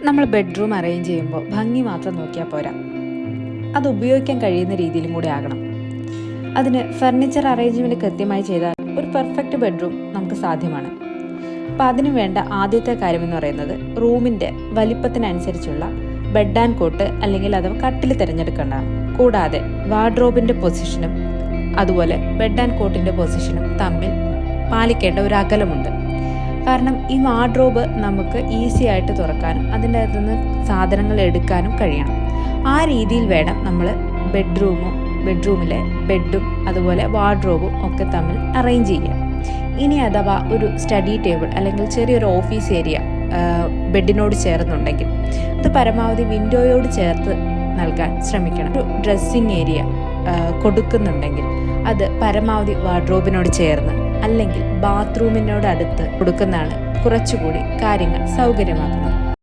നമ്മൾ bedroom arrange ചെയ്യുമ്പോൾ ഭംഗി മാത്രം നോക്കിയാൽ പോരാ, അത് ഉപയോഗിക്കാൻ കഴിയുന്ന രീതിയിലും കൂടി ആകണം. അതിന് ഫർണിച്ചർ അറേഞ്ച്മെൻറ്റ് കൃത്യമായി ചെയ്താൽ ഒരു പെർഫെക്റ്റ് ബെഡ്റൂം നമുക്ക് സാധ്യമാണ്. അപ്പോൾ അതിനു വേണ്ട ആദ്യത്തെ കാര്യമെന്ന് പറയുന്നത് റൂമിൻ്റെ വലിപ്പത്തിനനുസരിച്ചുള്ള ബെഡ് ആൻഡ് കോട്ട് അല്ലെങ്കിൽ അഥവാ കട്ടിൽ തിരഞ്ഞെടുക്കേണ്ടതാണ്. കൂടാതെ വാർഡ്രോബിൻ്റെ പൊസിഷനും അതുപോലെ ബെഡ് ആൻഡ് കോട്ടിൻ്റെ പൊസിഷനും തമ്മിൽ പാലിക്കേണ്ട ഒരു അകലമുണ്ട്. കാരണം ഈ വാർഡ്രോബ് നമുക്ക് ഈസി ആയിട്ട് തുറക്കാനും അതിൻ്റെ അകത്തു നിന്ന് സാധനങ്ങൾ എടുക്കാനും കഴിയണം. ആ രീതിയിൽ വേണം നമ്മൾ ബെഡ്റൂമിലെ ബെഡും അതുപോലെ വാർഡ്രോബും ഒക്കെ തമ്മിൽ അറേഞ്ച് ചെയ്യുക. ഇനി അഥവാ ഒരു സ്റ്റഡി ടേബിൾ അല്ലെങ്കിൽ ചെറിയൊരു ഓഫീസ് ഏരിയ ബെഡിനോട് ചേർന്നുണ്ടെങ്കിൽ അത് പരമാവധി വിൻഡോയോട് ചേർത്ത് നൽകാൻ ശ്രമിക്കണം. ഒരു ഡ്രസ്സിങ് ഏരിയ കൊടുക്കുന്നുണ്ടെങ്കിൽ അത് പരമാവധി വാർഡ്രോബിനോട് ചേർന്ന് അല്ലെങ്കിൽ ബാത്റൂമിനോട് അടുത്ത് കൊടുക്കുന്നതാണ് കുറച്ചുകൂടി കാര്യങ്ങൾ സൗകര്യമാക്കുന്നത്.